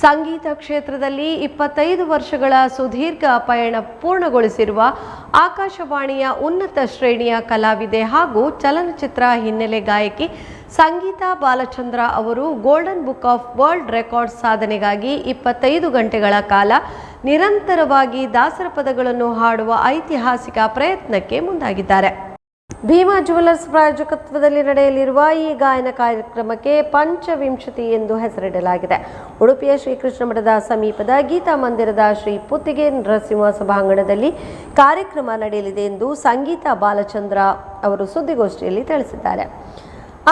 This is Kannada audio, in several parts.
ಸಂಗೀತ ಕ್ಷೇತ್ರದಲ್ಲಿ 25 ವರ್ಷಗಳ ಸುದೀರ್ಘ ಪಯಣ ಪೂರ್ಣಗೊಳಿಸಿರುವ ಆಕಾಶವಾಣಿಯ ಉನ್ನತ ಶ್ರೇಣಿಯ ಕಲಾವಿದೆ ಹಾಗೂ ಚಲನಚಿತ್ರ ಹಿನ್ನೆಲೆ ಗಾಯಕಿ ಸಂಗೀತಾ ಬಾಲಚಂದ್ರ ಅವರು golden book of world records ಸಾಧನೆಗಾಗಿ 25 ಗಂಟೆಗಳ ಕಾಲ ನಿರಂತರವಾಗಿ ದಾಸರ ಪದಗಳನ್ನು ಹಾಡುವ ಐತಿಹಾಸಿಕ ಪ್ರಯತ್ನಕ್ಕೆ ಮುಂದಾಗಿದ್ದಾರೆ. ಭೀಮಾ ಜ್ಯುವೆಲರ್ಸ್ ಪ್ರಾಯೋಜಕತ್ವದಲ್ಲಿ ನಡೆಯಲಿರುವ ಈ ಗಾಯನ ಕಾರ್ಯಕ್ರಮಕ್ಕೆ ಪಂಚವಿಂಶತಿ ಎಂದು ಹೆಸರಿಡಲಾಗಿದೆ. ಉಡುಪಿಯ ಶ್ರೀಕೃಷ್ಣ ಮಠದ ಸಮೀಪದ ಗೀತಾ ಮಂದಿರದ ಶ್ರೀ ಪುತ್ತಿಗೆ ನರಸಿಂಹ ಸಭಾಂಗಣದಲ್ಲಿ ಕಾರ್ಯಕ್ರಮ ನಡೆಯಲಿದೆ ಎಂದು ಸಂಗೀತಾ ಬಾಲಚಂದ್ರ ಅವರು ಸುದ್ದಿಗೋಷ್ಠಿಯಲ್ಲಿ ತಿಳಿಸಿದ್ದಾರೆ.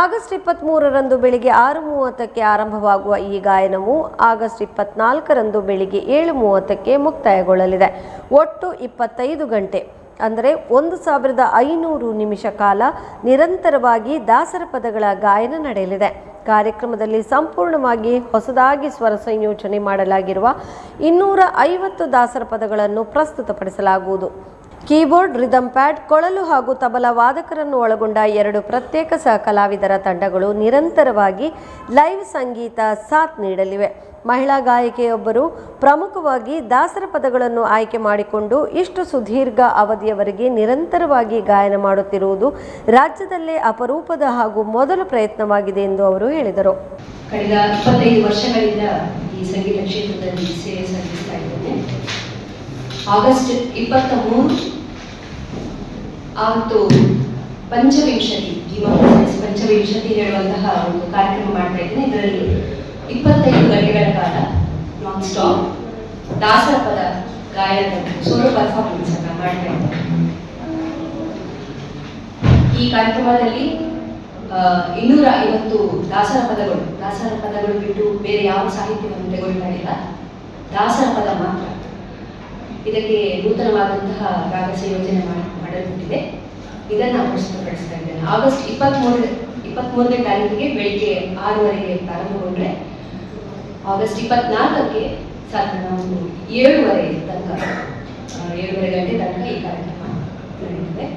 ಆಗಸ್ಟ್ 23ರಂದು ಬೆಳಿಗ್ಗೆ 6:30ಕ್ಕೆ ಆರಂಭವಾಗುವ ಈ ಗಾಯನವು ಆಗಸ್ಟ್ 24ರಂದು ಬೆಳಿಗ್ಗೆ 7:30ಕ್ಕೆ ಮುಕ್ತಾಯಗೊಳ್ಳಲಿದೆ. ಒಟ್ಟು 25 ಗಂಟೆ ಅಂದರೆ 1500 ನಿಮಿಷ ಕಾಲ ನಿರಂತರವಾಗಿ ದಾಸರ ಪದಗಳ ಗಾಯನ ನಡೆಯಲಿದೆ. ಕಾರ್ಯಕ್ರಮದಲ್ಲಿ ಸಂಪೂರ್ಣವಾಗಿ ಹೊಸದಾಗಿ ಸ್ವರ ಸಂಯೋಜನೆ ಮಾಡಲಾಗಿರುವ 250 ದಾಸರ ಪದಗಳನ್ನು ಪ್ರಸ್ತುತಪಡಿಸಲಾಗುವುದು. ಕೀಬೋರ್ಡ್, ರಿದಮ್ ಪ್ಯಾಡ್, ಕೊಳಲು ಹಾಗೂ ತಬಲಾ ವಾದಕರನ್ನು ಒಳಗೊಂಡ 2 ಪ್ರತ್ಯೇಕ ಸಹ ಕಲಾವಿದರ ತಂಡಗಳು ನಿರಂತರವಾಗಿ ಲೈವ್ ಸಂಗೀತ ಸಾಥ್ ನೀಡಲಿವೆ. ಮಹಿಳಾ ಗಾಯಕಿಯೊಬ್ಬರು ಪ್ರಮುಖವಾಗಿ ದಾಸರ ಪದಗಳನ್ನು ಆಯ್ಕೆ ಮಾಡಿಕೊಂಡು ಇಷ್ಟು ಸುದೀರ್ಘ ಅವಧಿಯವರೆಗೆ ನಿರಂತರವಾಗಿ ಗಾಯನ ಮಾಡುತ್ತಿರುವುದು ರಾಜ್ಯದಲ್ಲೇ ಅಪರೂಪದ ಹಾಗೂ ಮೊದಲ ಪ್ರಯತ್ನವಾಗಿದೆ ಎಂದು ಅವರು ಹೇಳಿದರು. ಕಳೆದ 25 ವರ್ಷಗಳಿಂದ ಈ ಸಂಗೀತ ಕ್ಷೇತ್ರದಲ್ಲಿ ಸೇವೆ ಸಲ್ಲಿಸ್ತಾ ಇದ್ದೇನೆ. ಆಗಸ್ಟ್ 23 ಅವತ್ತು ಪಂಚವಿಂಶತಿ ಹೇಳುವಂತಹ ಒಂದು ಕಾರ್ಯಕ್ರಮ ಮಾಡ್ತಾ ಇದ್ದೇನೆ. ಇದರಲ್ಲಿ 25 ಗಂಟೆಗಳ ಕಾಲ ನಾನ್ ಸ್ಟಾಪ್ ದಾಸರ ಪದ ಗಾಯನ ಸೋಲೋ ಪರ್ಫಾರ್ಮೆನ್ಸ್ ಅನ್ನ ಮಾಡ್ತಾ ಇದ್ದೇನೆ. ಈ ಕಾರ್ಯಕ್ರಮದಲ್ಲಿ 250 ದಾಸರ ಪದಗಳು ಬಿಟ್ಟು ಬೇರೆ ಯಾವ ಸಾಹಿತ್ಯವನ್ನು ತೆಗೊಳ್ತಾ ಇಲ್ಲ. ದಾಸರ ಪದ ಮಾತ್ರ. ಇದಕ್ಕೆ ನೂತನವಾದಂತಹ ರಾಗ ಸಂಯೋಜನೆ ಮಾಡಲ್ಪಟ್ಟಿದೆ. ಇದನ್ನು ಪ್ರಸ್ತುತಪಡಿಸ್ತಾ ಇದ್ದೇನೆ. ಆಗಸ್ಟ್ 23ನೇ ತಾರೀಕಿಗೆ ಬೆಳಿಗ್ಗೆ 6:00ಗೆ ಪ್ರಾರಂಭಗೊಂಡ್ರೆ ಆಗಸ್ಟ್ 24ಕ್ಕೆ ಸಾಧಾರಣ 7:30 ಗಂಟೆ ತನಕ ಈ ಕಾರ್ಯಕ್ರಮ ನಡೆಯುತ್ತದೆ.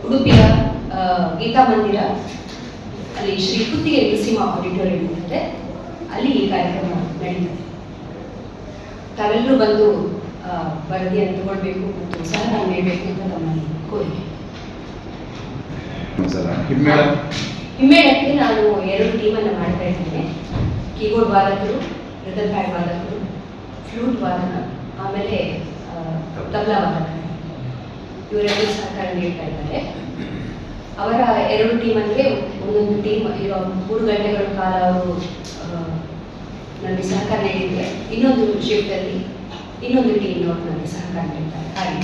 ಉಡುಪಿಯ ಗೀತಾ ಮಂದಿರ ಅಲ್ಲಿ ಶ್ರೀ ಪುತ್ತಿಗೆ ನರಸಿಂಹ ಆಡಿಟೋರಿಯಂ ಇರುತ್ತೆ. ಅಲ್ಲಿ ಈ ಕಾರ್ಯಕ್ರಮ ನಡೆಯುತ್ತದೆ. ತಾವೆಲ್ಲರೂ ಬಂದು ವರದಿಯನ್ನು ತಗೊಳ್ಬೇಕು ಮತ್ತು ಸಹಕಾರ ನೀಡಬೇಕು ಅಂತ ನಮ್ಮಲ್ಲಿ ಕೋರಿಕೆ. ಹಿಮ್ಮೇಳಕ್ಕೆ ನಾನು 2 ಟೀಮನ್ನು ಮಾಡ್ತಾ ಇದ್ದೇನೆ. ಕೀಬೋರ್ಡ್ ವಾದಕರು, ರಿದಮ್ ಪ್ಯಾಡ್ ವಾದಕರು, ಫ್ಲೂಟ್ ವಾದನ, ಆಮೇಲೆ ತಬಲಾ ವಾದಕ, ಇವರೆಲ್ಲರೂ ಸಹಕಾರ ನೀಡ್ತಾ ಇದ್ದಾರೆ. ಅವರ 2 ಟೀಮ್ ಅಂದರೆ ಒಂದೊಂದು ಟೀಮ್ 3 ಗಂಟೆಗಳ ಕಾಲ ಅವರು ನನಗೆ ಸಹಕಾರ ನೀಡಿದರೆ, ಇನ್ನೊಂದು ಶಿಫ್ಟಲ್ಲಿ ಇನ್ನೊಂದು ಟೀಮ್ನವರು ನನಗೆ ಸಹಕಾರ ನೀಡ್ತಾರೆ. ಹಾಗೆ